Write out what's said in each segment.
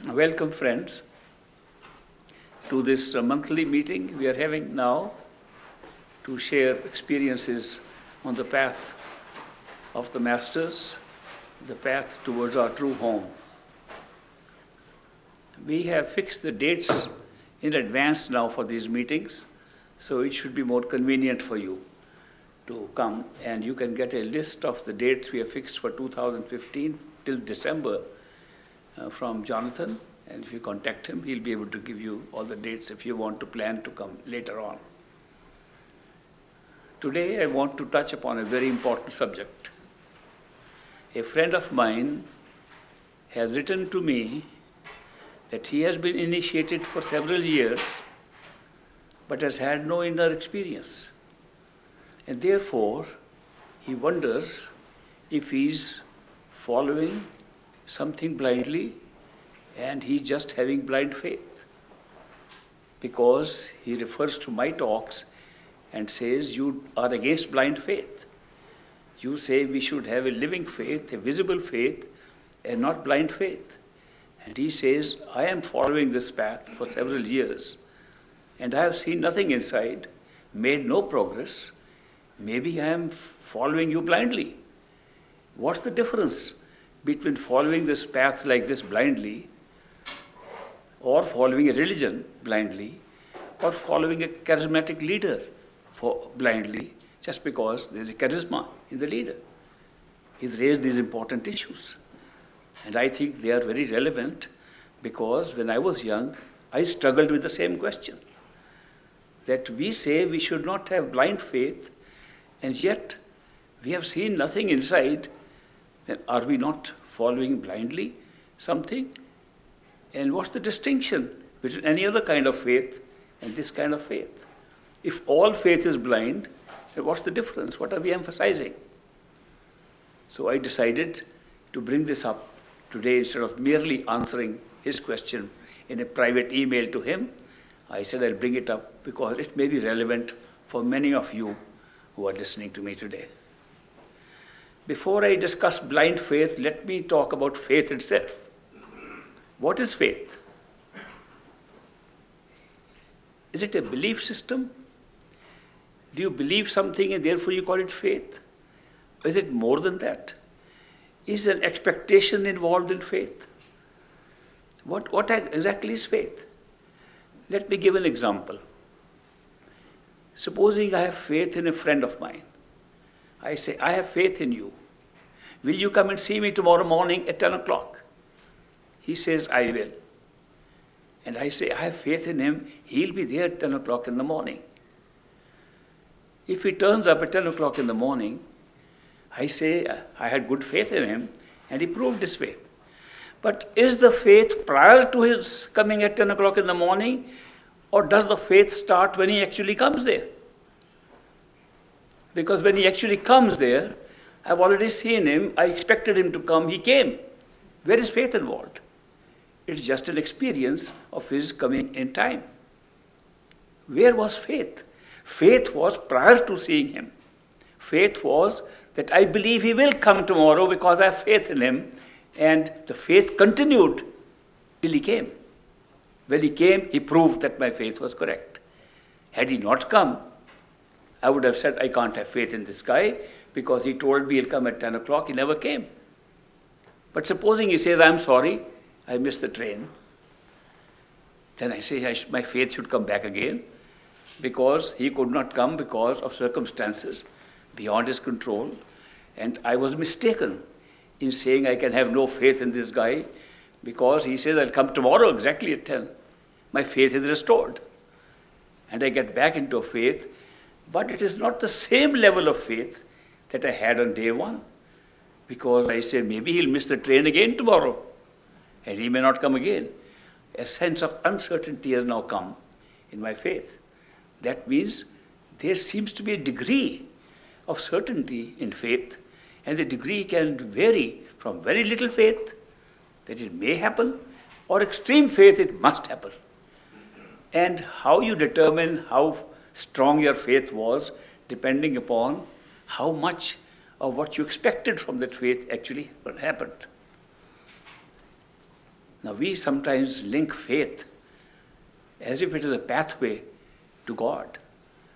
Welcome, friends, to this monthly meeting we are having now to share experiences on the path of the Masters, the path towards our true home. We have fixed the dates in advance now for these meetings, so it should be more convenient for you to come, and you can get a list of the dates we have fixed for 2015 till December from Jonathan, and if you contact him, he'll be able to give you all the dates if you want to plan to come later on. Today I want to touch upon a very important subject. A friend of mine has written to me that he has been initiated for several years but has had no inner experience. And therefore, he wonders if he's following something blindly and he's just having blind faith. Because he refers to my talks and says, you are against blind faith. You say we should have a living faith, a visible faith, and not blind faith. And he says, I am following this path for several years, and I have seen nothing inside, made no progress. Maybe I am following you blindly. What's the difference between following this path like this blindly, or following a religion blindly, or following a charismatic leader blindly, just because there's a charisma in the leader? He's raised these important issues. And I think they are very relevant because when I was young, I struggled with the same question. That we say we should not have blind faith, and yet we have seen nothing inside. Then are we not following blindly something? And what's the distinction between any other kind of faith and this kind of faith? If all faith is blind, then what's the difference? What are we emphasizing? So I decided to bring this up today instead of merely answering his question in a private email to him. I said I'll bring it up because it may be relevant for many of you who are listening to me today. Before I discuss blind faith, let me talk about faith itself. What is faith? Is it a belief system? Do you believe something and therefore you call it faith? Or is it more than that? Is an expectation involved in faith? What exactly is faith? Let me give an example. Supposing I have faith in a friend of mine. I say, I have faith in you. Will you come and see me tomorrow morning at 10 o'clock? He says, I will. And I say, I have faith in him. He'll be there at 10 o'clock in the morning. If he turns up at 10 o'clock in the morning, I say, I had good faith in him, and he proved his faith. But is the faith prior to his coming at 10 o'clock in the morning, or does the faith start when he actually comes there? Because when he actually comes there, I've already seen him, I expected him to come, he came. Where is faith involved? It's just an experience of his coming in time. Where was faith? Faith was prior to seeing him. Faith was that I believe he will come tomorrow because I have faith in him, and the faith continued till he came. When he came, he proved that my faith was correct. Had he not come, I would have said, I can't have faith in this guy because he told me he'll come at 10 o'clock, he never came. But supposing he says, I'm sorry, I missed the train, then I say my faith should come back again because he could not come because of circumstances beyond his control, and I was mistaken in saying I can have no faith in this guy because he says I'll come tomorrow exactly at 10. My faith is restored. And I get back into faith, but it is not the same level of faith that I had on day one, because I say maybe he'll miss the train again tomorrow and he may not come again. A sense of uncertainty has now come in my faith. That means there seems to be a degree of certainty in faith, and the degree can vary from very little faith, that it may happen, or extreme faith, it must happen. And how you determine how strong your faith was, depending upon how much of what you expected from that faith actually happened. Now we sometimes link faith as if it is a pathway to God.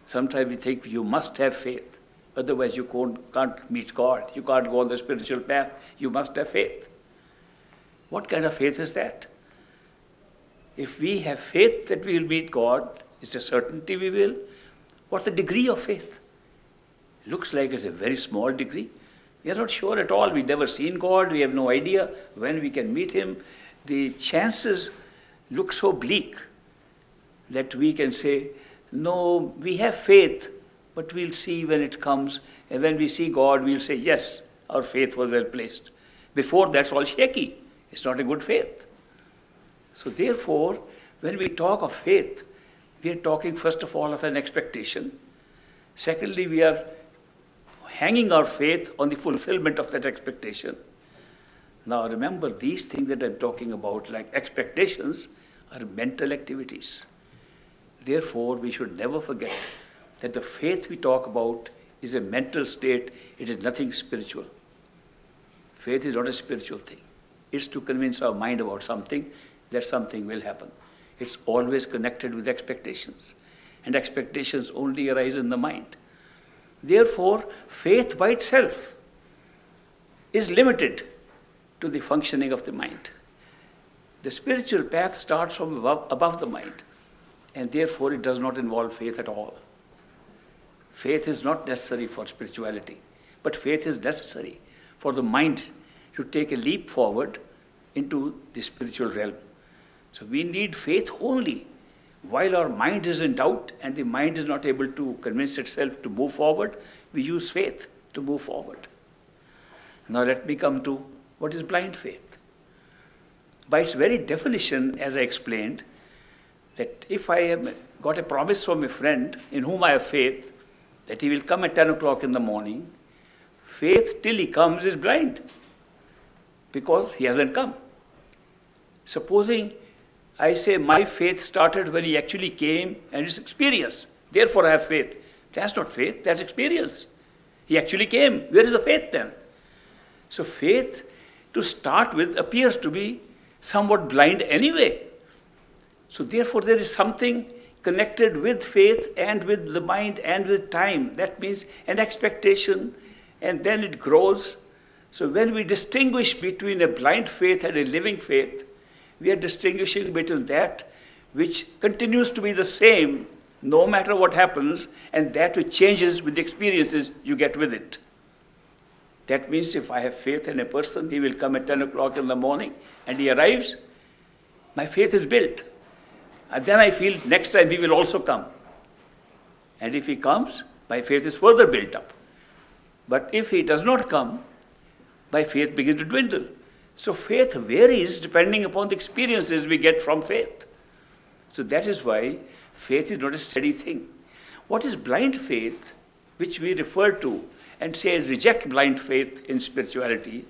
Sometimes we think you must have faith, otherwise you can't meet God. You can't go on the spiritual path. You must have faith. What kind of faith is that? If we have faith that we will meet God, it's a certainty we will. What's the degree of faith? It looks like it's a very small degree. We are not sure at all. We've never seen God. We have no idea when we can meet Him. The chances look so bleak that we can say, no, we have faith, but we'll see when it comes. And when we see God, we'll say, yes, our faith was well placed. Before, that's all shaky. It's not a good faith. So therefore, when we talk of faith, we are talking first of all of an expectation. Secondly, we are hanging our faith on the fulfillment of that expectation. Now remember, these things that I'm talking about, like expectations, are mental activities. Therefore, we should never forget that the faith we talk about is a mental state. It is nothing spiritual. Faith is not a spiritual thing. It's to convince our mind about something, that something will happen. It's always connected with expectations. And expectations only arise in the mind. Therefore, faith by itself is limited to the functioning of the mind. The spiritual path starts from above the mind, and therefore it does not involve faith at all. Faith is not necessary for spirituality, but faith is necessary for the mind to take a leap forward into the spiritual realm. So we need faith only while our mind is in doubt and the mind is not able to convince itself to move forward. We use faith to move forward. Now let me come to what is blind faith. By its very definition, as I explained, that if I have got a promise from a friend in whom I have faith that he will come at 10 o'clock in the morning, faith till he comes is blind because he hasn't come. Supposing I say my faith started when he actually came and it's experience, therefore I have faith. That's not faith, that's experience. He actually came. Where is the faith then? So faith, to start with, appears to be somewhat blind anyway. So therefore there is something connected with faith and with the mind and with time. That means an expectation, and then it grows. So when we distinguish between a blind faith and a living faith, we are distinguishing between that which continues to be the same no matter what happens, and that which changes with the experiences you get with it. That means if I have faith in a person, he will come at 10 o'clock in the morning, and he arrives, my faith is built. And then I feel next time he will also come. And if he comes, my faith is further built up. But if he does not come, my faith begins to dwindle. So faith varies depending upon the experiences we get from faith. So that is why faith is not a steady thing. What is blind faith, which we refer to and say reject blind faith in spirituality,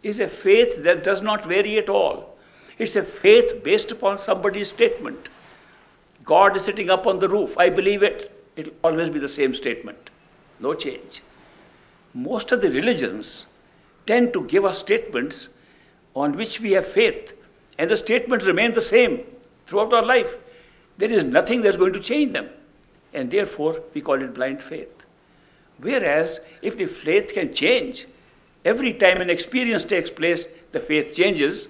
is a faith that does not vary at all. It's a faith based upon somebody's statement. God is sitting up on the roof. I believe it. It will always be the same statement. No change. Most of the religions tend to give us statements on which we have faith, and the statements remain the same throughout our life. There is nothing that's going to change them, and therefore we call it blind faith. Whereas if the faith can change, every time an experience takes place, the faith changes,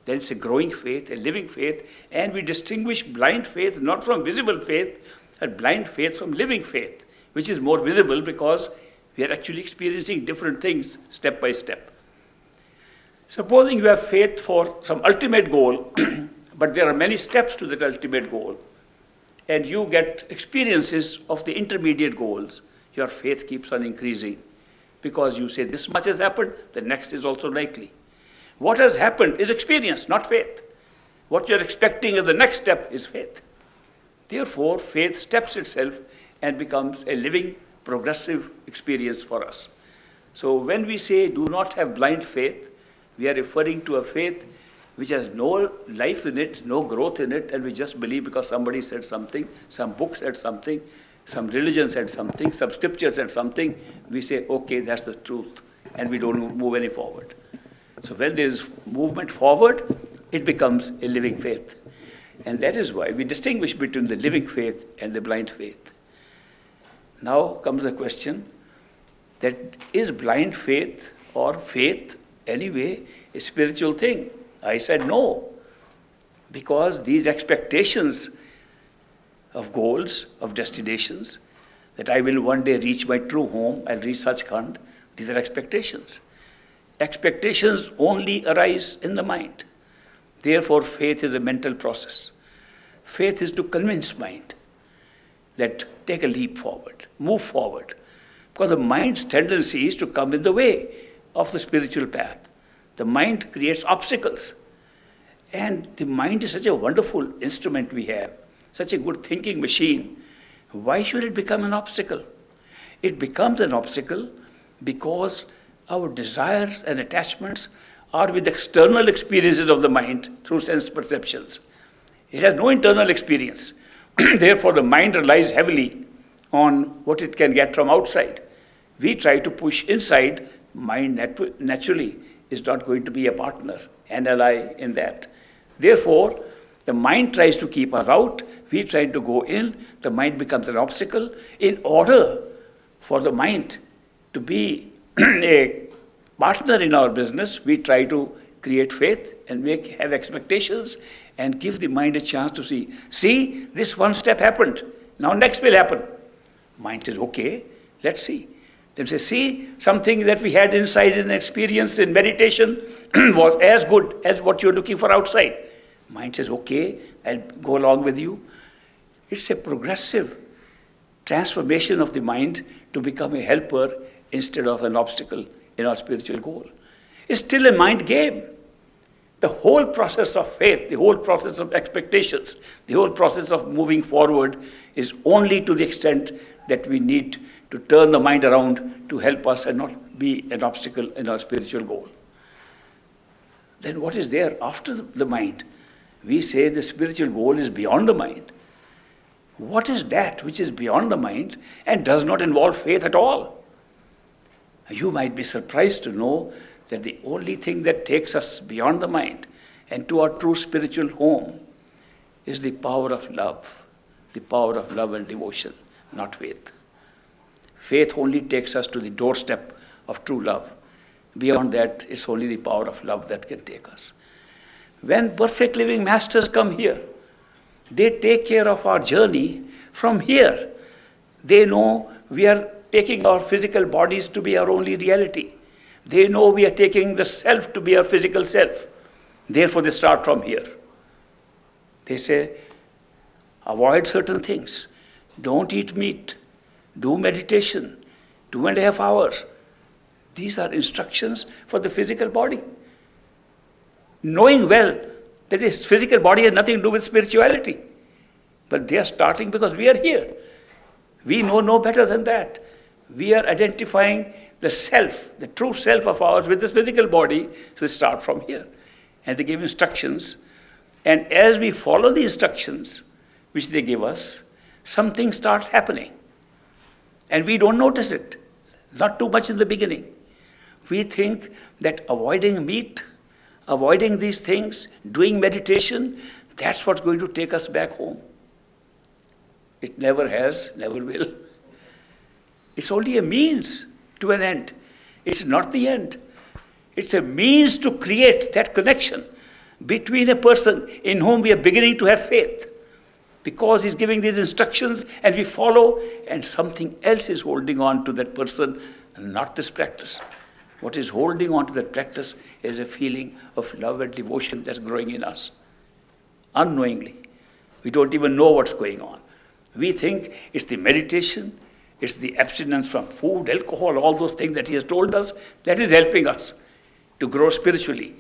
then it's a growing faith, a living faith, and we distinguish blind faith not from visible faith, but blind faith from living faith, which is more visible because we are actually experiencing different things step by step. Supposing you have faith for some ultimate goal, but there are many steps to that ultimate goal, and you get experiences of the intermediate goals, your faith keeps on increasing because you say this much has happened, the next is also likely. What has happened is experience, not faith. What you're expecting as the next step is faith. Therefore, faith steps itself and becomes a living, progressive experience for us. So when we say do not have blind faith, we are referring to a faith which has no life in it, no growth in it, and we just believe because somebody said something, some book said something, some religion said something, some scripture said something, we say, okay, that's the truth, and we don't move any forward. So when there is movement forward, it becomes a living faith. And that is why we distinguish between the living faith and the blind faith. Now comes the question that is blind faith or faith anyway a spiritual thing? I said no, because these expectations of goals, of destinations, that I will one day reach my true home, I'll reach Sachkhand, these are expectations. Expectations only arise in the mind. Therefore, faith is a mental process. Faith is to convince mind that take a leap forward, move forward. Because the mind's tendency is to come in the way of the spiritual path. The mind creates obstacles. And the mind is such a wonderful instrument we have, such a good thinking machine. Why should it become an obstacle? It becomes an obstacle because our desires and attachments are with external experiences of the mind through sense perceptions. It has no internal experience. Therefore, the mind relies heavily on what it can get from outside. We try to push inside. Mind naturally is not going to be a partner, an ally in that. Therefore, the mind tries to keep us out. We try to go in. The mind becomes an obstacle. In order for the mind to be a partner in our business, we try to create faith and have expectations and give the mind a chance to see, this one step happened. Now next will happen. Mind says, okay, let's see. Then say, see, something that we had inside in experience in meditation was as good as what you're looking for outside. Mind says, okay, I'll go along with you. It's a progressive transformation of the mind to become a helper instead of an obstacle in our spiritual goal. It's still a mind game. The whole process of faith, the whole process of expectations, the whole process of moving forward is only to the extent that we need to turn the mind around to help us and not be an obstacle in our spiritual goal. Then what is there after the mind? We say the spiritual goal is beyond the mind. What is that which is beyond the mind and does not involve faith at all? You might be surprised to know that the only thing that takes us beyond the mind and to our true spiritual home is the power of love and devotion, not faith. Faith only takes us to the doorstep of true love. Beyond that, it's only the power of love that can take us. When perfect living masters come here, they take care of our journey from here. They know we are taking our physical bodies to be our only reality. They know we are taking the self to be our physical self. Therefore, they start from here. They say, avoid certain things. Don't eat meat. Do meditation. 2.5 hours. These are instructions for the physical body. Knowing well that this physical body has nothing to do with spirituality. But they are starting because we are here. We know no better than that. We are identifying the self, the true self of ours with this physical body, so we start from here. And they give instructions. And as we follow the instructions which they give us, something starts happening. And we don't notice it, not too much in the beginning. We think that avoiding meat, avoiding these things, doing meditation, that's what's going to take us back home. It never has, never will. It's only a means to an end. It's not the end. It's a means to create that connection between a person in whom we are beginning to have faith, because he's giving these instructions and we follow, and something else is holding on to that person, not this practice. What is holding on to that practice is a feeling of love and devotion that's growing in us, unknowingly. We don't even know what's going on. We think it's the meditation, it's the abstinence from food, alcohol, all those things that he has told us, that is helping us to grow spiritually.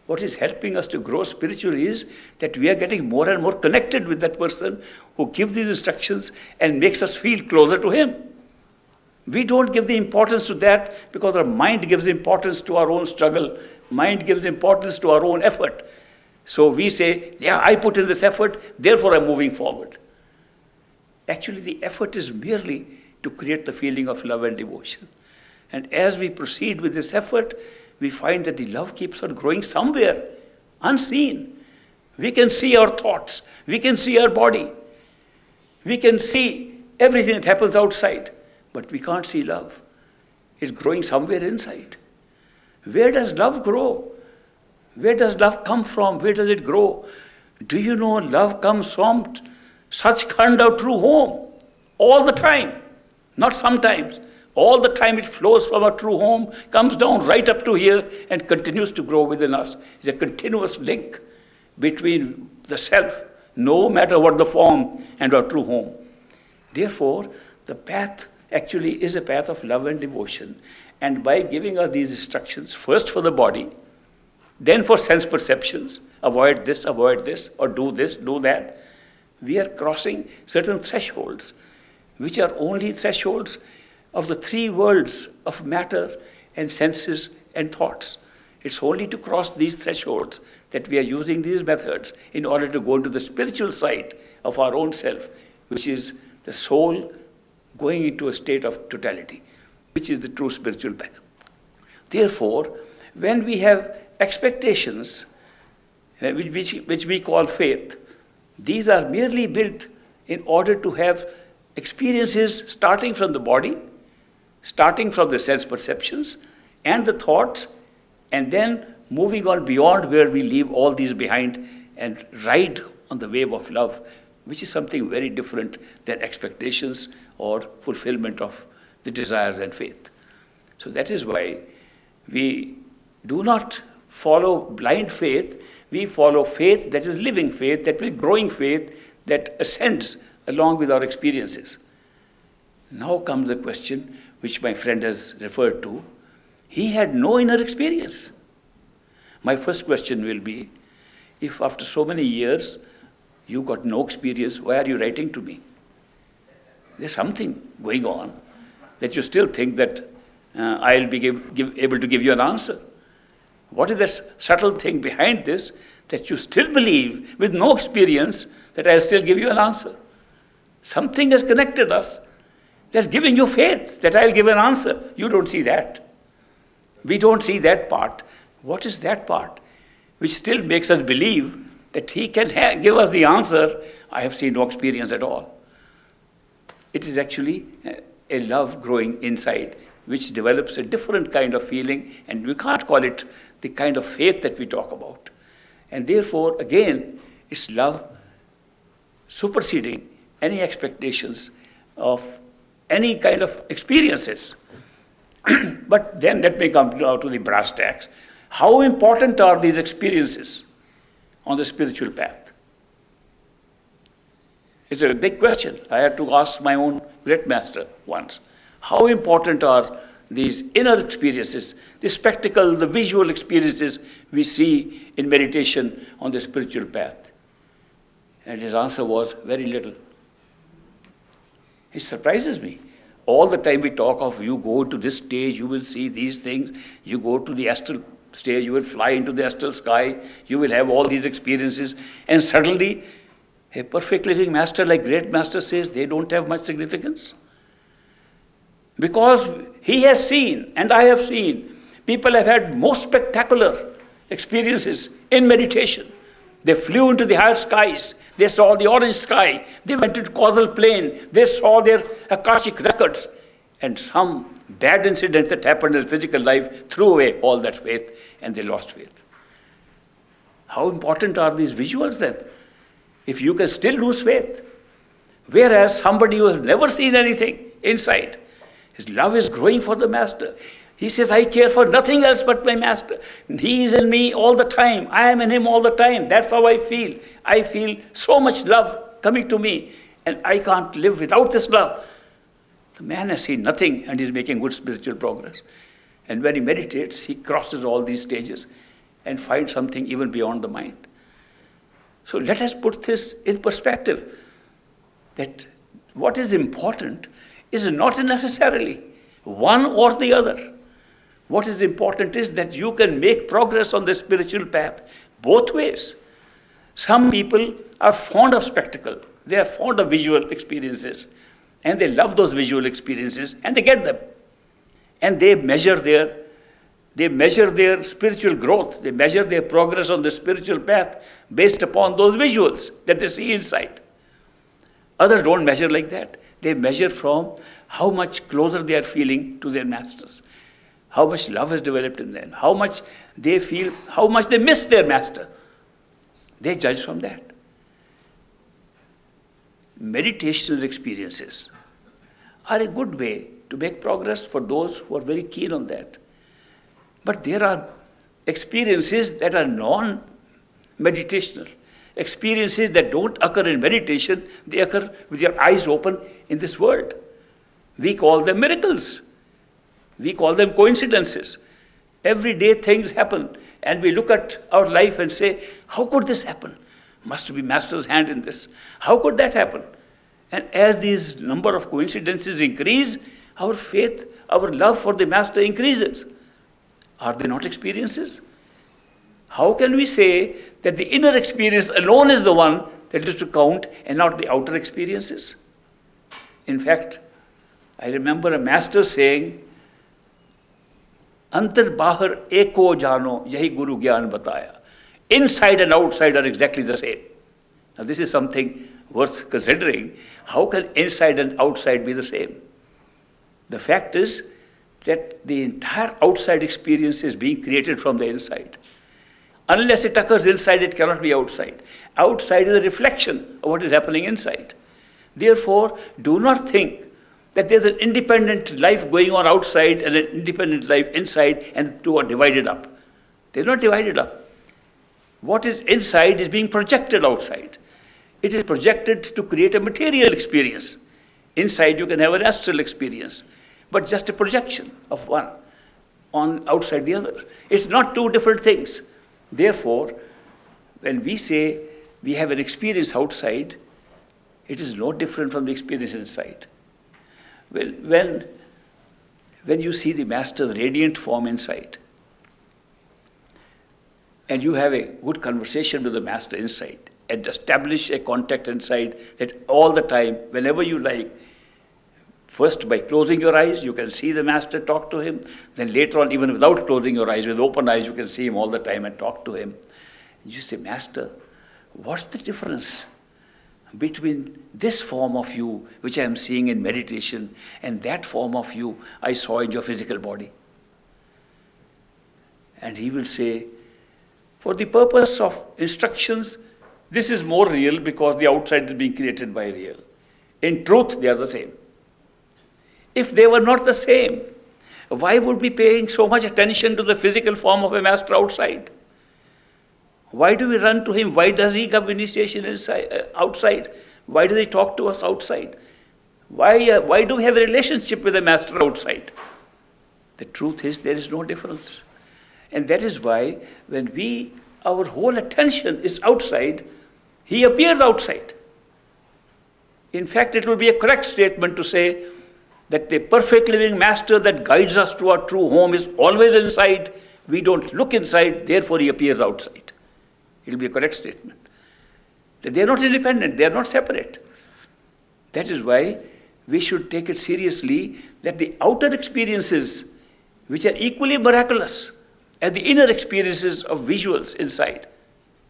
What is helping us to grow spiritually is that we are getting more and more connected with that person who gives these instructions and makes us feel closer to him. We don't give the importance to that because our mind gives importance to our own struggle. Mind gives importance to our own effort. So we say, yeah, I put in this effort, therefore I'm moving forward. Actually, the effort is merely to create the feeling of love and devotion. And as we proceed with this effort, we find that the love keeps on growing somewhere unseen. We can see our thoughts. We can see our body. We can see everything that happens outside. But we can't see love. It's growing somewhere inside. Where does love grow? Where does love come from? Where does it grow? Do you know love comes from Sachkhand, our true home, all the time, not sometimes. All the time it flows from our true home, comes down right up to here and continues to grow within us. It's a continuous link between the self, no matter what the form, and our true home. Therefore, the path actually is a path of love and devotion. And by giving us these instructions, first for the body, then for sense perceptions, avoid this, or do this, do that, we are crossing certain thresholds, which are only thresholds of the three worlds of matter and senses and thoughts. It's only to cross these thresholds that we are using these methods in order to go into the spiritual side of our own self, which is the soul going into a state of totality, which is the true spiritual path. Therefore, when we have expectations, which we call faith, these are merely built in order to have experiences starting from the body, starting from the sense perceptions and the thoughts, and then moving on beyond where we leave all these behind and ride on the wave of love, which is something very different than expectations or fulfillment of the desires and faith. So that is why we do not follow blind faith. We follow faith that is living faith, that is growing faith, that ascends along with our experiences. Now comes the question which my friend has referred to. He had no inner experience. My first question will be, if after so many years you got no experience, why are you writing to me? There's something going on that you still think that I'll be able to give you an answer. What is the subtle thing behind this that you still believe with no experience that I'll still give you an answer? Something has connected us that's giving you faith that I'll give an answer. You don't see that. We don't see that part. What is that part which still makes us believe that he can give us the answer? I have seen no experience at all. It is actually a love growing inside, which develops a different kind of feeling, and we can't call it the kind of faith that we talk about. And therefore, again, it's love superseding any expectations of any kind of experiences. But then let me come now to the brass tacks. How important are these experiences on the spiritual path? It's a big question. I had to ask my own great master once. How important are these inner experiences, the spectacle, the visual experiences we see in meditation on the spiritual path? And his answer was very little. It surprises me. All the time we talk of, you go to this stage, you will see these things. You go to the astral stage, you will fly into the astral sky. You will have all these experiences. And suddenly, a perfect living master like great master says they don't have much significance. Because he has seen, and I have seen, people have had most spectacular experiences in meditation. They flew into the higher skies. They saw the orange sky. They went to the causal plane. They saw their Akashic records. And some bad incident that happened in physical life threw away all that faith, and they lost faith. How important are these visuals then, if you can still lose faith? Whereas somebody who has never seen anything inside, his love is growing for the master. He says, I care for nothing else but my master. He is in me all the time. I am in him all the time. That's how I feel. I feel so much love coming to me, and I can't live without this love. The man has seen nothing and is making good spiritual progress. And when he meditates, he crosses all these stages and finds something even beyond the mind. So let us put this in perspective, that what is important is not necessarily one or the other. What is important is that you can make progress on the spiritual path both ways. Some people are fond of spectacle. They are fond of visual experiences. And they love those visual experiences, and they get them. And they measure their They measure their spiritual growth. They measure their progress on the spiritual path based upon those visuals that they see inside. Others don't measure like that. They measure from how much closer they are feeling to their masters, how much love has developed in them, how much they feel, how much they miss their master. They judge from that. Meditational experiences are a good way to make progress for those who are very keen on that. But there are experiences that are non-meditational, experiences that don't occur in meditation, they occur with your eyes open in this world. We call them miracles. We call them coincidences. Every day things happen, and we look at our life and say, how could this happen? Must be Master's hand in this. How could that happen? And as these number of coincidences increase, our faith, our love for the Master increases. Are they not experiences? How can we say that the inner experience alone is the one that is to count and not the outer experiences? In fact, I remember a master saying, Antar bahar eko jano, yahi guru gyan bataya. Inside and outside are exactly the same. Now this is something worth considering. How can inside and outside be the same? The fact is that the entire outside experience is being created from the inside. Unless it occurs inside, it cannot be outside. Outside is a reflection of what is happening inside. Therefore, do not think that there's an independent life going on outside and an independent life inside, and two are divided up. They're not divided up. What is inside is being projected outside. It is projected to create a material experience. Inside you can have an astral experience, but just a projection of one on outside the other. It's not two different things. Therefore, when we say we have an experience outside, it is no different from the experience inside. Well, when you see the Master's radiant form inside, and you have a good conversation with the Master inside, and establish a contact inside that all the time, whenever you like, first by closing your eyes, you can see the Master, talk to him. Then later on, even without closing your eyes, with open eyes, you can see him all the time and talk to him. You say, Master, what's the difference between this form of you, which I am seeing in meditation, and that form of you I saw in your physical body? And he will say, for the purpose of instructions, this is more real because the outside is being created by real. In truth, they are the same. If they were not the same, why would we be paying so much attention to the physical form of a Master outside? Why do we run to him? Why does he give initiation outside? Why does he talk to us outside? Why do we have a relationship with a Master outside? The truth is there is no difference. And that is why when our whole attention is outside, he appears outside. In fact, it will be a correct statement to say that the perfect living Master that guides us to our true home is always inside. We don't look inside, therefore he appears outside. It will be a correct statement. That they are not independent, they are not separate. That is why we should take it seriously that the outer experiences, which are equally miraculous as the inner experiences of visuals inside,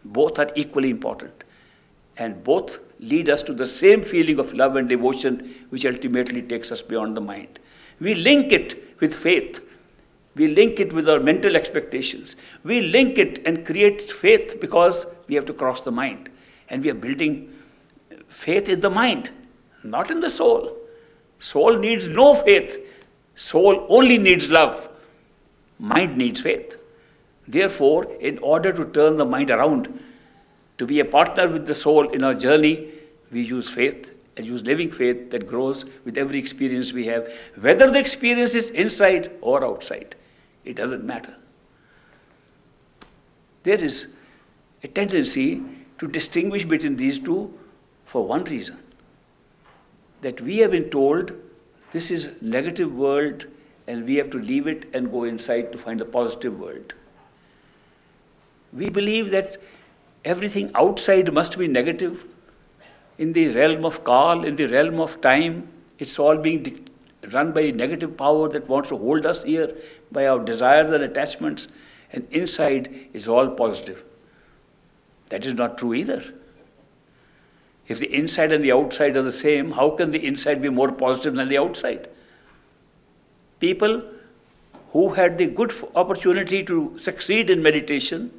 both are equally important. And both lead us to the same feeling of love and devotion, which ultimately takes us beyond the mind. We link it with faith. We link it with our mental expectations. We link it and create faith because we have to cross the mind. And we are building faith in the mind, not in the soul. Soul needs no faith. Soul only needs love. Mind needs faith. Therefore, in order to turn the mind around, to be a partner with the soul in our journey, we use faith and use living faith that grows with every experience we have. Whether the experience is inside or outside, it doesn't matter. There is a tendency to distinguish between these two for one reason. That we have been told this is negative world and we have to leave it and go inside to find the positive world. We believe that everything outside must be negative. In the realm of Kal, in the realm of time, it's all being run by negative power that wants to hold us here by our desires and attachments, and inside is all positive. That is not true either. If the inside and the outside are the same, how can the inside be more positive than the outside? People who had the good opportunity to succeed in meditation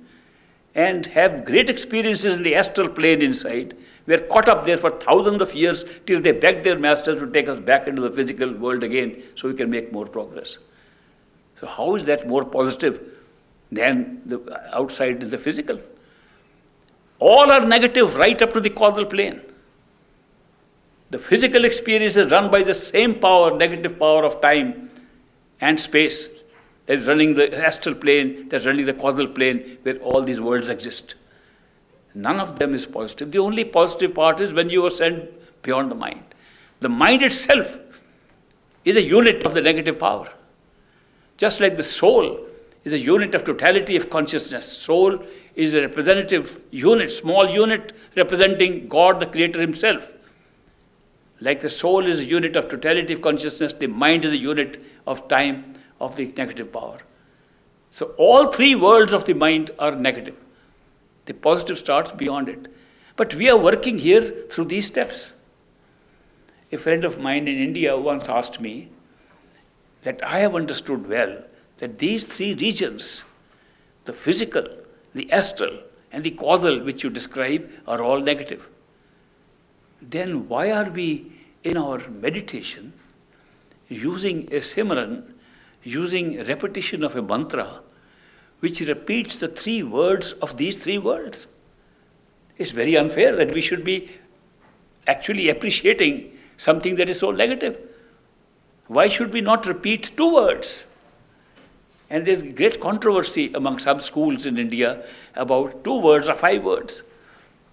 and have great experiences in the astral plane inside, were caught up there for thousands of years till they begged their masters to take us back into the physical world again so we can make more progress. So how is that more positive than the outside is the physical? All are negative right up to the causal plane. The physical experience is run by the same power, negative power of time and space, that is running the astral plane, that is running the causal plane, where all these worlds exist. None of them is positive. The only positive part is when you ascend beyond the mind. The mind itself is a unit of the negative power. Just like the soul is a unit of totality of consciousness. Soul is a representative unit, small unit representing God, the Creator Himself. Like the soul is a unit of totality of consciousness, the mind is a unit of time of the negative power. So all three worlds of the mind are negative. The positive starts beyond it. But we are working here through these steps. A friend of mine in India once asked me that I have understood well that these three regions, the physical, the astral, and the causal which you describe, are all negative. Then why are we in our meditation using a simran, using repetition of a mantra which repeats the three words of these three worlds? It's very unfair that we should be actually appreciating something that is so negative. Why should we not repeat two words? And there's great controversy among some schools in India about 2 words or 5 words.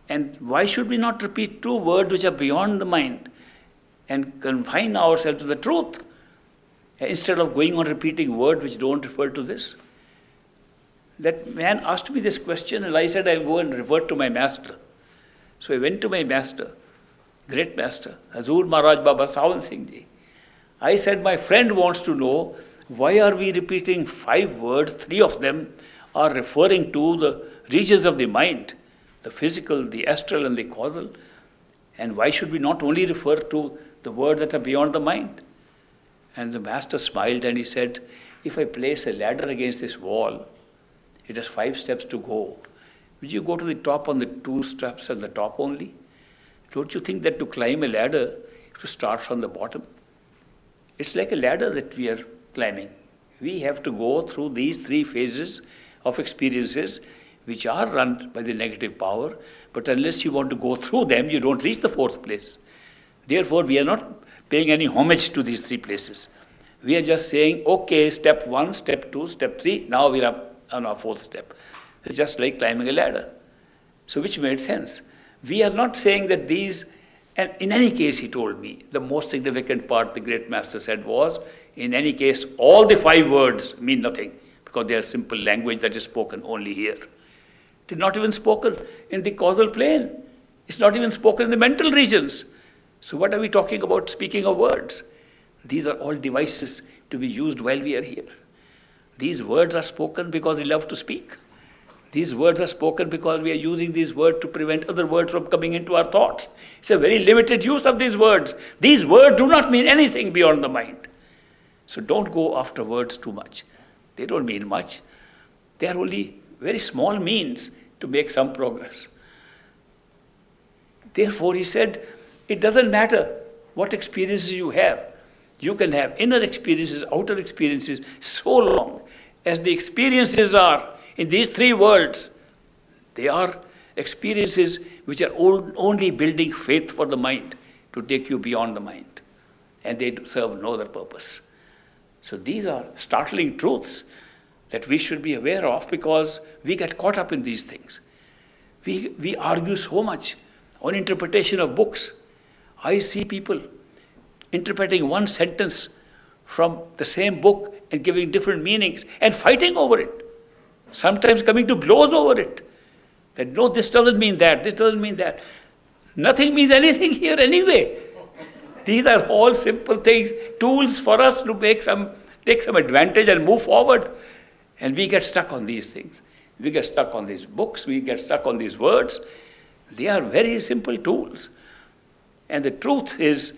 And why should we not repeat 2 words which are beyond the mind and confine ourselves to the truth instead of going on repeating words which don't refer to this? That man asked me this question and I said, I'll go and revert to my master. So I went to my master, great master, Hazur Maharaj Baba Sawan Singh Ji. I said, my friend wants to know, why are we repeating 5 words? 3 of them are referring to the regions of the mind, the physical, the astral, and the causal. And why should we not only refer to the words that are beyond the mind? And the master smiled and he said, if I place a ladder against this wall, it has 5 steps to go. Would you go to the top on the 2 steps at the top only? Don't you think that to climb a ladder, you have to start from the bottom? It's like a ladder that we are climbing. We have to go through these 3 phases of experiences which are run by the negative power, but unless you want to go through them, you don't reach the 4th place. Therefore, we are not paying any homage to these 3 places. We are just saying, okay, step 1, step 2, step 3, now we are on our 4th step. It's just like climbing a ladder. So which made sense. We are not saying that these, and in any case, he told me, the most significant part the great master said was, in any case, all the 5 words mean nothing because they are simple language that is spoken only here. It is not even spoken in the causal plane. It's not even spoken in the mental regions. So what are we talking about speaking of words? These are all devices to be used while we are here. These words are spoken because we love to speak. These words are spoken because we are using these words to prevent other words from coming into our thoughts. It's a very limited use of these words. These words do not mean anything beyond the mind. So don't go after words too much. They don't mean much. They are only very small means to make some progress. Therefore, he said, it doesn't matter what experiences you have. You can have inner experiences, outer experiences, so long as the experiences are in these 3 worlds. They are experiences which are only building faith for the mind to take you beyond the mind. And they serve no other purpose. So these are startling truths that we should be aware of because we get caught up in these things. We argue so much on interpretation of books. I see people interpreting one sentence from the same book and giving different meanings and fighting over it. Sometimes coming to blows over it. That no, this doesn't mean that, this doesn't mean that. Nothing means anything here anyway. These are all simple things, tools for us to take some advantage and move forward. And we get stuck on these things. We get stuck on these books. We get stuck on these words. They are very simple tools. And the truth is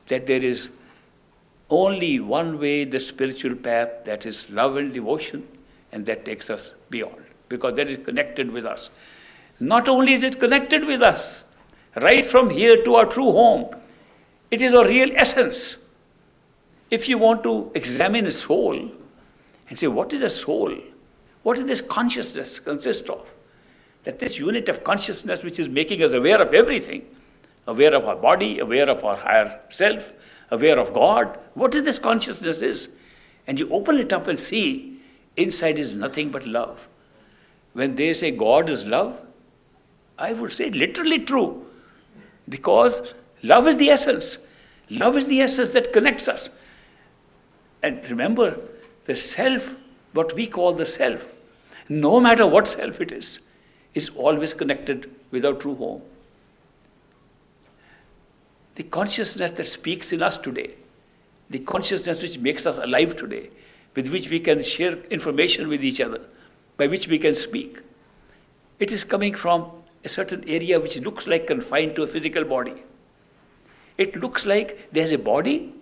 that there is only one way, the spiritual path, that is love and devotion, and that takes us beyond, because that is connected with us. Not only is it connected with us, right from here to our true home, it is our real essence. If you want to examine a soul and say, what is a soul? What does this consciousness consist of? That this unit of consciousness which is making us aware of everything, aware of our body, aware of our higher self, aware of God, what is this consciousness is? And you open it up and see, inside is nothing but love. When they say God is love, I would say literally true, because love is the essence. Love is the essence that connects us. And remember, the self, what we call the self, no matter what self it is always connected with our true home. The consciousness that speaks in us today, the consciousness which makes us alive today, with which we can share information with each other, by which we can speak, it is coming from a certain area which looks like confined to a physical body. It looks like there's a body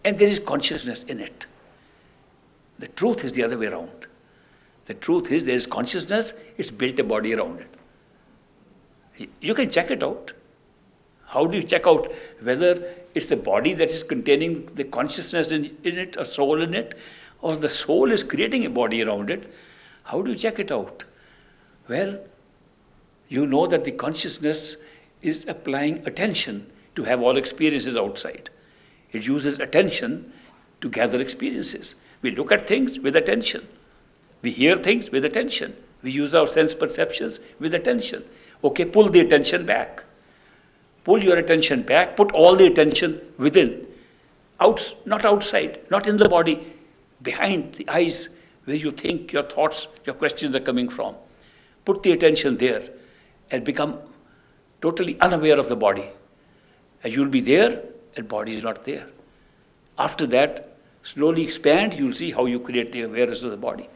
and there is consciousness in it. The truth is the other way around. The truth is there is consciousness, it's built a body around it. You can check it out. How do you check out whether it's the body that is containing the consciousness in it, or soul in it, or the soul is creating a body around it? How do you check it out? Well, you know that the consciousness is applying attention to have all experiences outside. It uses attention to gather experiences. We look at things with attention. We hear things with attention. We use our sense perceptions with attention. Okay, pull the attention back. Pull your attention back. Put all the attention within. Not outside, not in the body, behind the eyes where you think your thoughts, your questions are coming from. Put the attention there and become totally unaware of the body. And you'll be there and body is not there. After that, slowly expand, you'll see how you create the awareness of the body.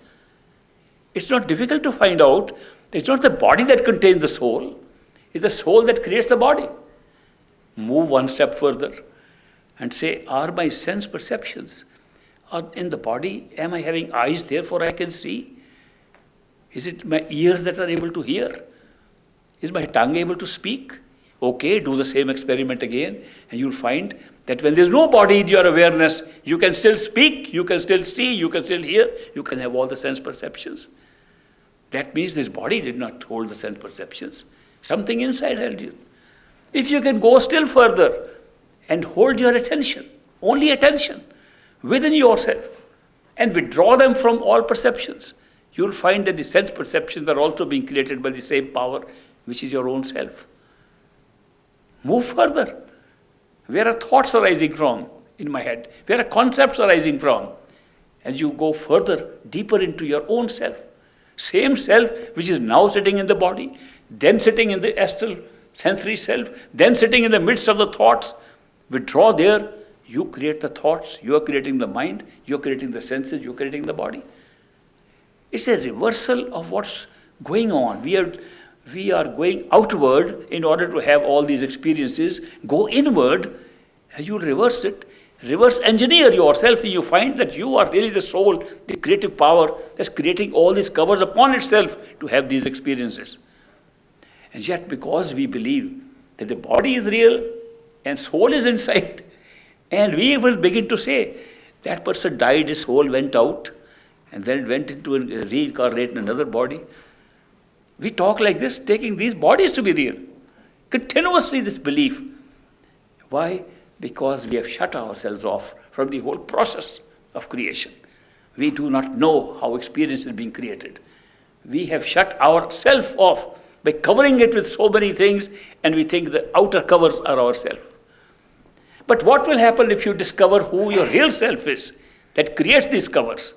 It's not difficult to find out. It's not the body that contains the soul. It's the soul that creates the body. Move one step further and say, are my sense perceptions are in the body? Am I having eyes, therefore I can see? Is it my ears that are able to hear? Is my tongue able to speak? Okay, do the same experiment again, and you'll find that when there's no body in your awareness, you can still speak, you can still see, you can still hear, you can have all the sense perceptions. That means this body did not hold the sense perceptions. Something inside held you. If you can go still further and hold your attention, only attention, within yourself, and withdraw them from all perceptions, you'll find that the sense perceptions are also being created by the same power, which is your own self. Move further. Where are thoughts arising from in my head? Where are concepts arising from? And you go further, deeper into your own self. Same self which is now sitting in the body, then sitting in the astral sensory self, then sitting in the midst of the thoughts. Withdraw there, you create the thoughts, you are creating the mind, you are creating the senses, you are creating the body. It's a reversal of what's going on. We are going outward in order to have all these experiences. Go inward, and you'll reverse it. Reverse engineer yourself, and you find that you are really the soul, the creative power that's creating all these covers upon itself to have these experiences. And yet, because we believe that the body is real and soul is inside, and we will begin to say, that person died, his soul went out, and then it went into reincarnate in another body. We talk like this, taking these bodies to be real. Continuously this belief. Why? Because we have shut ourselves off from the whole process of creation. We do not know how experience is being created. We have shut ourselves off by covering it with so many things, and we think the outer covers are ourselves. But what will happen if you discover who your real self is that creates these covers?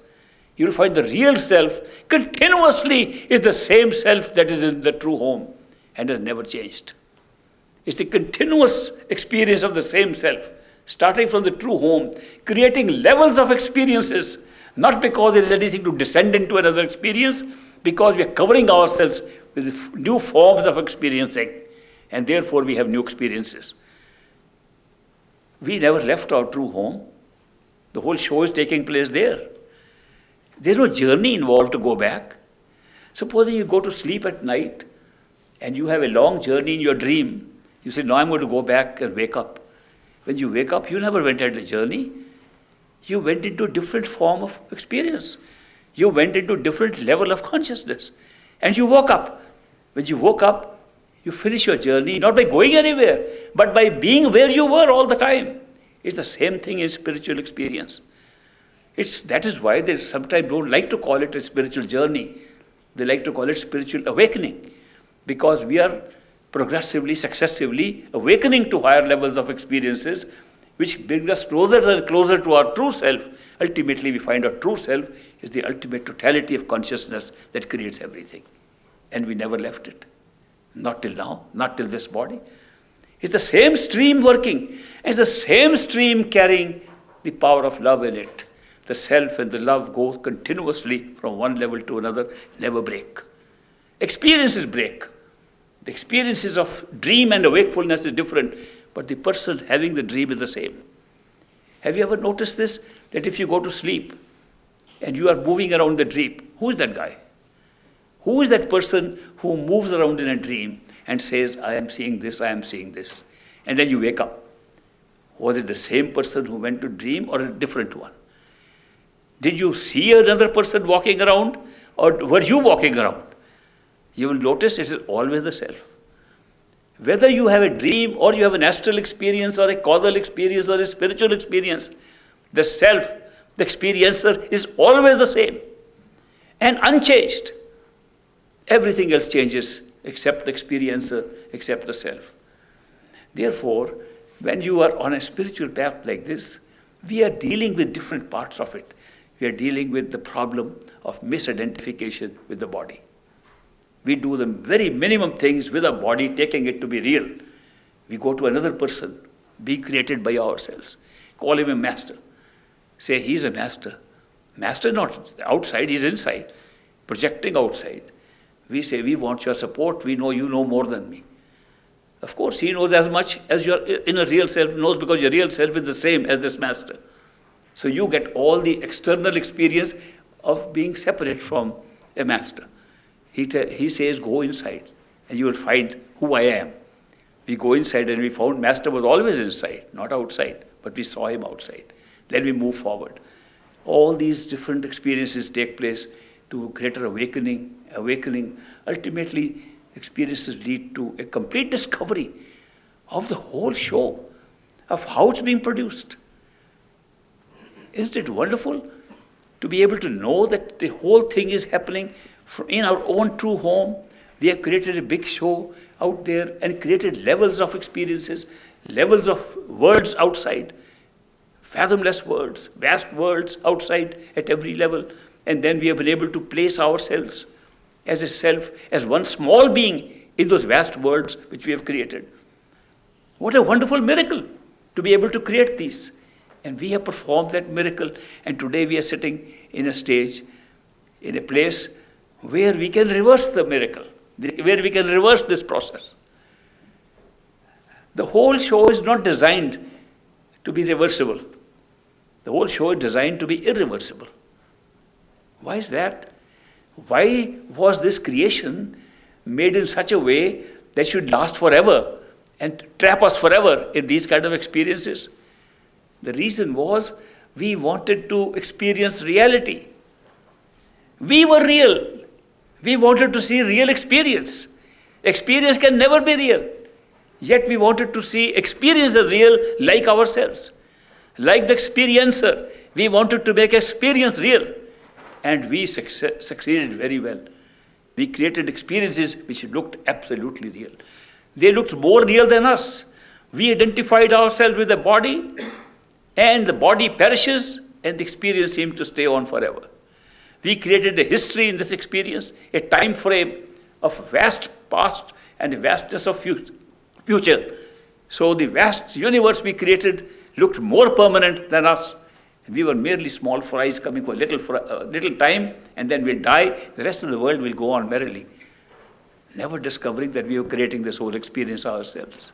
You'll find the real self continuously is the same self that is in the true home and has never changed. It's the continuous experience of the same self. starting from the true home, creating levels of experiences, not because there is anything to descend into another experience, because we are covering ourselves with new forms of experiencing, and therefore we have new experiences. We never left our true home. The whole show is taking place there. There's no journey involved to go back. Supposing you go to sleep at night and you have a long journey in your dream, you say, now I'm going to go back and wake up. When you wake up, you never went on a journey. You went into a different form of experience. You went into a different level of consciousness. And you woke up. When you woke up, you finish your journey, not by going anywhere, but by being where you were all the time. It's the same thing in spiritual experience. That is why they sometimes don't like to call it a spiritual journey. They like to call it spiritual awakening, because we are progressively, successively awakening to higher levels of experiences, which bring us closer and closer to our true self. Ultimately, we find our true self is the ultimate totality of consciousness that creates everything. And we never left it. Not till now, not till this body. It's the same stream working. It's the same stream carrying the power of love in it. The self and the love go continuously from one level to another, never break. Experiences break. The experiences of dream and wakefulness is different, but the person having the dream is the same. Have you ever noticed this? That if you go to sleep and you are moving around the dream, who is that guy? Who is that person who moves around in a dream and says, I am seeing this, I am seeing this? And then you wake up. Was it the same person who went to dream or a different one? Did you see another person walking around, or were you walking around? You will notice it is always the self. Whether you have a dream or you have an astral experience or a causal experience or a spiritual experience, the self, the experiencer, is always the same and unchanged. Everything else changes except the experiencer, except the self. Therefore, when you are on a spiritual path like this, we are dealing with different parts of it. We are dealing with the problem of misidentification with the body. We do the very minimum things with our body, taking it to be real. We go to another person, being created by ourselves. Call him a master. Say he's a master. Master not outside, he's inside, projecting outside. We say, we want your support, we know you know more than me. Of course, he knows as much as your inner real self knows, because your real self is the same as this master. So you get all the external experience of being separate from a master. He says, go inside and you will find who I am. We go inside and we found master was always inside, not outside, but we saw him outside. Then we move forward. All these different experiences take place to greater awakening. Ultimately, experiences lead to a complete discovery of the whole show, of how it's being produced. Isn't it wonderful to be able to know that the whole thing is happening in our own true home? We have created a big show out there and created levels of experiences, levels of worlds outside, fathomless worlds, vast worlds outside at every level. And then we have been able to place ourselves as a self, as one small being in those vast worlds which we have created. What a wonderful miracle to be able to create these. And we have performed that miracle. And today we are sitting in a stage, in a place where we can reverse the miracle, where we can reverse this process. The whole show is not designed to be reversible. The whole show is designed to be irreversible. Why is that? Why was this creation made in such a way that should last forever and trap us forever in these kind of experiences? The reason was we wanted to experience reality. We were real. We wanted to see real experience. Experience can never be real. Yet we wanted to see experience as real, like ourselves. Like the experiencer, we wanted to make experience real. And we succeeded very well. We created experiences which looked absolutely real. They looked more real than us. We identified ourselves with the body, and the body perishes, and the experience seems to stay on forever. We created a history in this experience, a time frame of vast past and a vastness of future. So the vast universe we created looked more permanent than us. We were merely small fries coming for a little time, and then we'll die. The rest of the world will go on merrily, never discovering that we were creating this whole experience ourselves.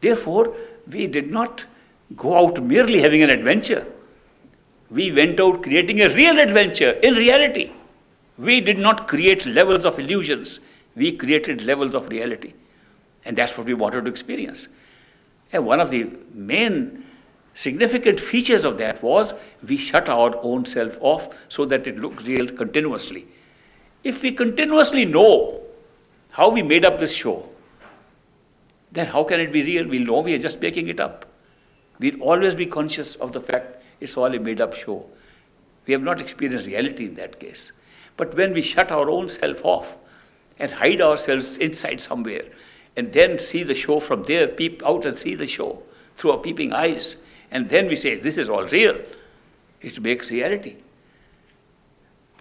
Therefore, we did not go out merely having an adventure. We went out creating a real adventure in reality. We did not create levels of illusions. We created levels of reality. And that's what we wanted to experience. And one of the main significant features of that was we shut our own self off so that it looked real continuously. If we continuously know how we made up this show, then how can it be real? We'll know we are just making it up. We'll always be conscious of the fact it's all a made-up show. We have not experienced reality in that case. But when we shut our own self off and hide ourselves inside somewhere, and then see the show from there, peep out and see the show through our peeping eyes, and then we say, this is all real, it makes reality.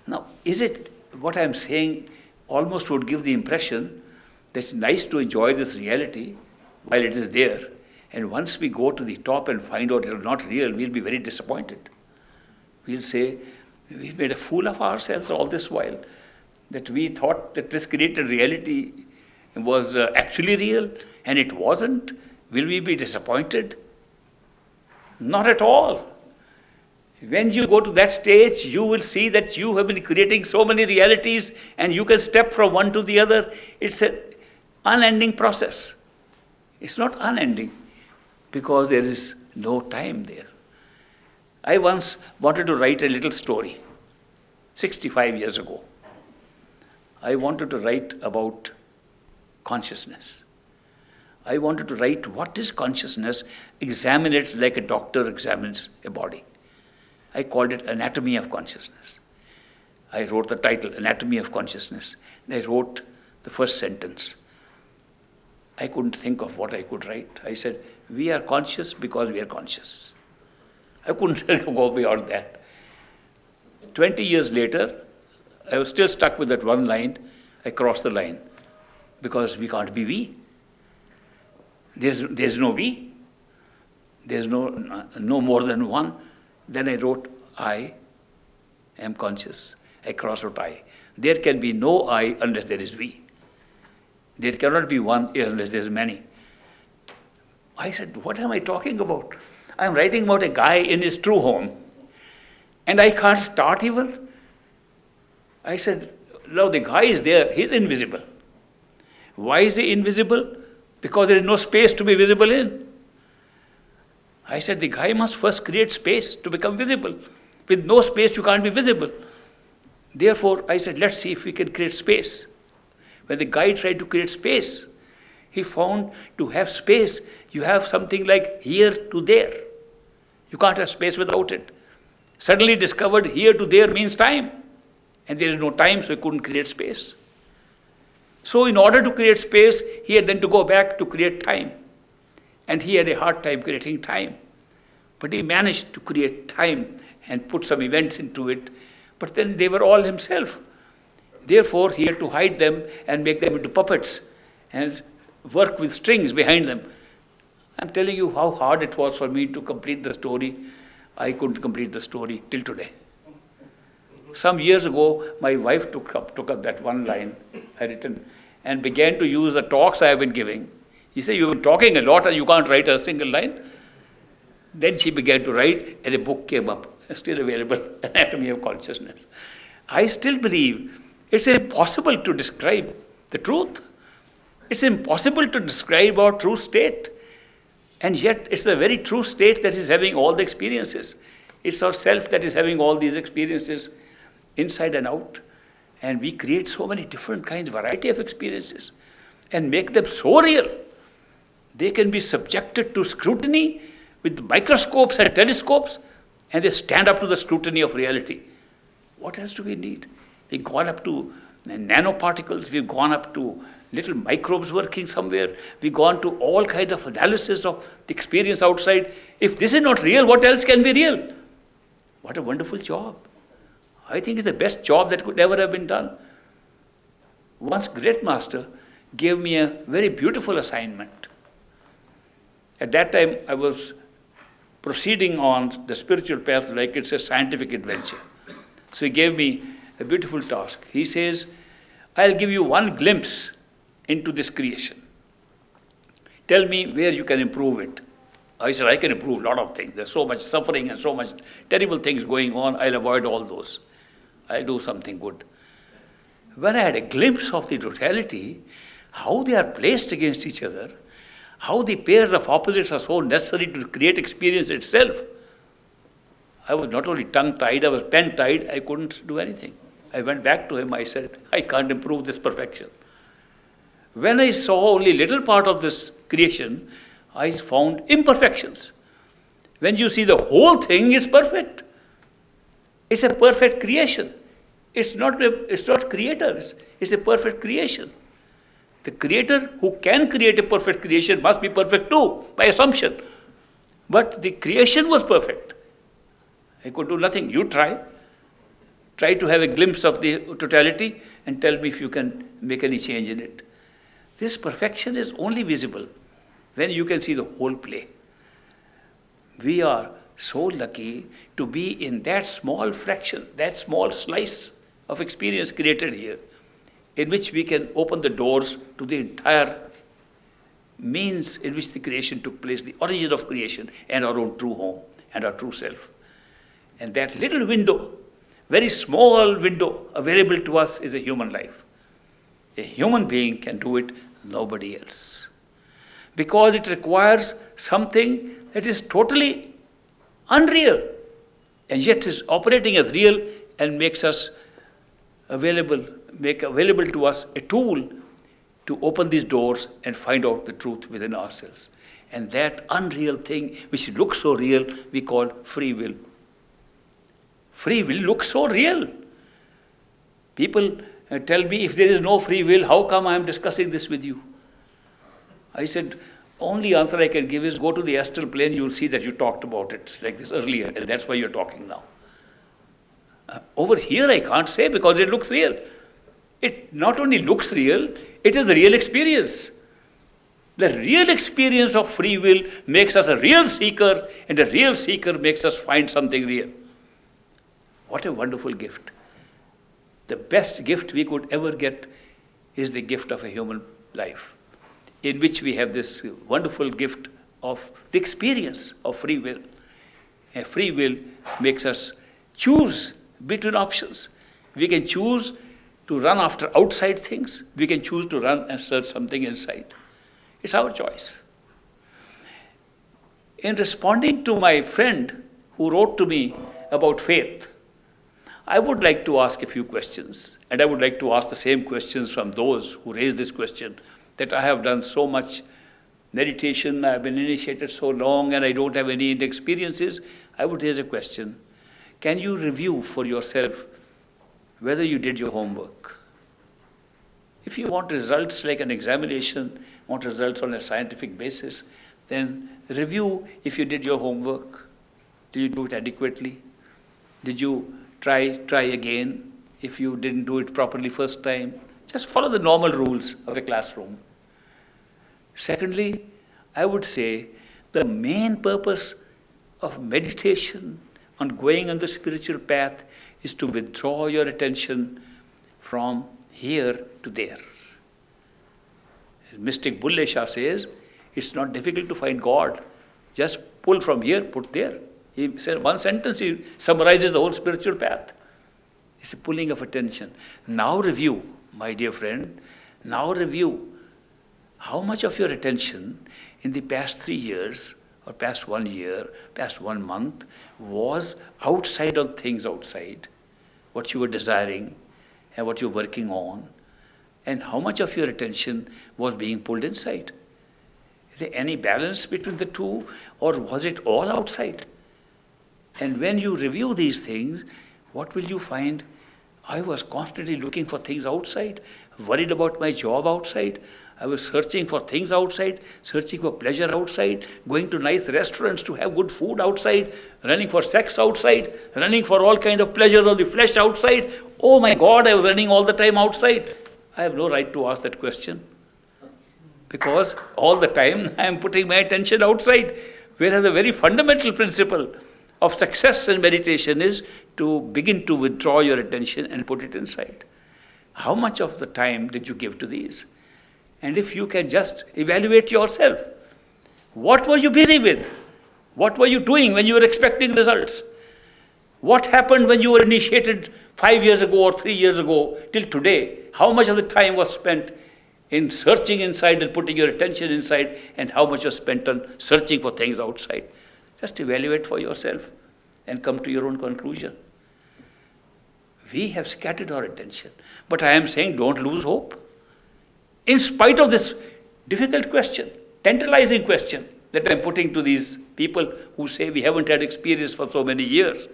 Now, is it what I'm saying almost would give the impression that it's nice to enjoy this reality while it is there, and once we go to the top and find out it's not real, we'll be very disappointed. We'll say, we made a fool of ourselves all this while, that we thought that this created reality was actually real, and it wasn't. Will we be disappointed? Not at all. When you go to that stage, you will see that you have been creating so many realities, and you can step from one to the other. It's an unending process. It's not unending, because there is no time there. I once wanted to write a little story, 65 years ago. I wanted to write about consciousness. I wanted to write what is consciousness, examine it like a doctor examines a body. I called it Anatomy of Consciousness. I wrote the title, Anatomy of Consciousness. And I wrote the first sentence. I couldn't think of what I could write. I said, we are conscious because we are conscious. I couldn't go beyond that. 20 years later, I was still stuck with that one line. I crossed the line. Because we can't be we. There's no we. There's no more than one. Then I wrote, I am conscious. I crossed out I. There can be no I unless there is we. There cannot be one unless there's many. I said, what am I talking about? I'm writing about a guy in his true home, and I can't start even. I said, no, the guy is there. He's invisible. Why is he invisible? Because there is no space to be visible in. I said, the guy must first create space to become visible. With no space, you can't be visible. Therefore, I said, let's see if we can create space. When the guy tried to create space, he found to have space, you have something like here to there. You can't have space without it. Suddenly discovered here to there means time. And there is no time, so he couldn't create space. So in order to create space, he had then to go back to create time. And he had a hard time creating time. But he managed to create time and put some events into it. But then they were all himself. Therefore, he had to hide them and make them into puppets and work with strings behind them. I'm telling you how hard it was for me to complete the story. I couldn't complete the story till today. Some years ago, my wife took up that one line I written and began to use the talks I have been giving. You say, you've been talking a lot and you can't write a single line. Then she began to write and a book came up, still available, Anatomy of Consciousness. I still believe it's impossible to describe the truth. It's impossible to describe our true state. And yet, it's the very true state that is having all the experiences. It's our self that is having all these experiences, inside and out. And we create so many different kinds, variety of experiences, and make them so real. They can be subjected to scrutiny with microscopes and telescopes, and they stand up to the scrutiny of reality. What else do we need? We've gone up to nanoparticles, we've gone up to little microbes working somewhere, we've gone to all kinds of analysis of the experience outside. If this is not real, what else can be real? What a wonderful job. I think it's the best job that could ever have been done. Once great master gave me a very beautiful assignment. At that time, I was proceeding on the spiritual path like it's a scientific adventure. So he gave me a beautiful task. He says, I'll give you one glimpse into this creation. Tell me where you can improve it. I said, I can improve a lot of things. There's so much suffering and so much terrible things going on. I'll avoid all those. I'll do something good. When I had a glimpse of the totality, how they are placed against each other, how the pairs of opposites are so necessary to create experience itself, I was not only tongue-tied, I was pen-tied, I couldn't do anything. I went back to him, I said, I can't improve this perfection. When I saw only little part of this creation, I found imperfections. When you see the whole thing, it's perfect. It's a perfect creation. It's not creator, it's a perfect creation. The creator who can create a perfect creation must be perfect too, by assumption. But the creation was perfect. I could do nothing. You try. Try to have a glimpse of the totality and tell me if you can make any change in it. This perfection is only visible when you can see the whole play. We are so lucky to be in that small fraction, that small slice of experience created here, in which we can open the doors to the entire means in which the creation took place, the origin of creation and our own true home and our true self. And that little window, very small window available to us is a human life. A human being can do it, nobody else. Because it requires something that is totally unreal and yet is operating as real and makes us make available to us a tool to open these doors and find out the truth within ourselves. And that unreal thing which looks so real, we call free will. Free will looks so real. People tell me, if there is no free will, how come I am discussing this with you? I said, only answer I can give is go to the astral plane, you will see that you talked about it like this earlier, and that's why you're talking now. Over here I can't say because it looks real. It not only looks real, it is the real experience. The real experience of free will makes us a real seeker, and a real seeker makes us find something real. What a wonderful gift. The best gift we could ever get is the gift of a human life, in which we have this wonderful gift of the experience of free will. And free will makes us choose between options. We can choose to run after outside things. We can choose to run and search something inside. It's our choice. In responding to my friend who wrote to me about faith, I would like to ask a few questions, and I would like to ask the same questions from those who raised this question, that I have done so much meditation, I have been initiated so long, and I don't have any experiences. I would raise a question. Can you review for yourself whether you did your homework? If you want results like an examination, want results on a scientific basis, then review if you did your homework. Did you do it adequately? Did you try again if you didn't do it properly first time? Just follow the normal rules of a classroom. Secondly, I would say the main purpose of meditation on going on the spiritual path is to withdraw your attention from here to there. As mystic Bulle Shah says, it's not difficult to find God. Just pull from here, put there. He said one sentence, he summarizes the whole spiritual path. It's a pulling of attention. Now review, my dear friend, now review how much of your attention in the past 3 years or past 1 year, past 1 month was outside on things outside, what you were desiring and what you were working on, and how much of your attention was being pulled inside. Is there any balance between the two, or was it all outside? And when you review these things, what will you find? I was constantly looking for things outside, worried about my job outside. I was searching for things outside, searching for pleasure outside, going to nice restaurants to have good food outside, running for sex outside, running for all kind of pleasures of the flesh outside. Oh my God, I was running all the time outside. I have no right to ask that question, because all the time I am putting my attention outside. Whereas the very fundamental principle of success in meditation is to begin to withdraw your attention and put it inside. How much of the time did you give to these? And if you can just evaluate yourself, what were you busy with? What were you doing when you were expecting results? What happened when you were initiated 5 years ago or 3 years ago till today? How much of the time was spent in searching inside and putting your attention inside, and how much was spent on searching for things outside? Just evaluate for yourself and come to your own conclusion. We have scattered our attention. But I am saying don't lose hope. In spite of this difficult question, tantalizing question that I am putting to these people who say we haven't had experience for so many years,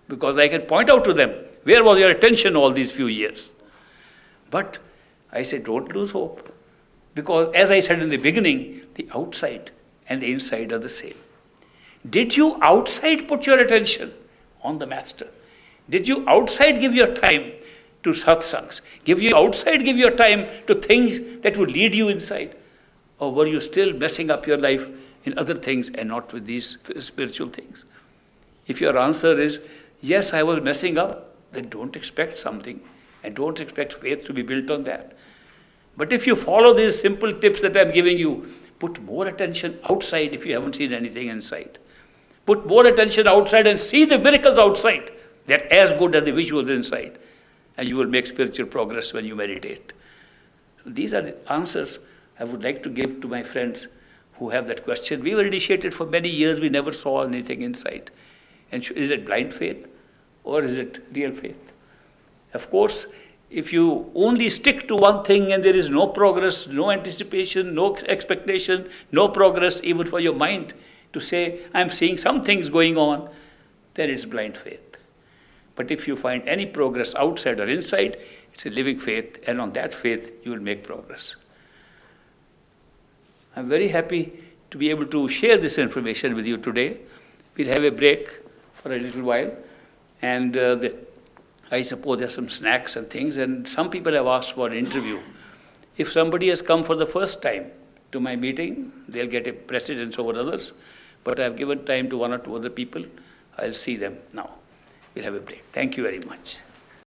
because I can point out to them, where was your attention all these few years? But I say don't lose hope. Because as I said in the beginning, the outside and the inside are the same. Did you outside put your attention on the Master? Did you outside give your time to satsangs? Give your time to things that would lead you inside? Or were you still messing up your life in other things and not with these spiritual things? If your answer is, yes, I was messing up, then don't expect something and don't expect faith to be built on that. But if you follow these simple tips that I'm giving you, put more attention outside if you haven't seen anything inside. Put more attention outside and see the miracles outside. They're as good as the visuals inside. And you will make spiritual progress when you meditate. So these are the answers I would like to give to my friends who have that question. We were initiated for many years, we never saw anything inside. And is it blind faith or is it real faith? Of course, if you only stick to one thing and there is no progress, no anticipation, no expectation, no progress even for your mind to say, I'm seeing some things going on, then it's blind faith. But if you find any progress outside or inside, it's a living faith, and on that faith you will make progress. I'm very happy to be able to share this information with you today. We'll have a break for a little while, and I suppose there's some snacks and things, and some people have asked for an interview. If somebody has come for the first time to my meeting, they'll get a precedence over others, but I've given time to 1 or 2 other people. I'll see them now. We'll have a break. Thank you very much.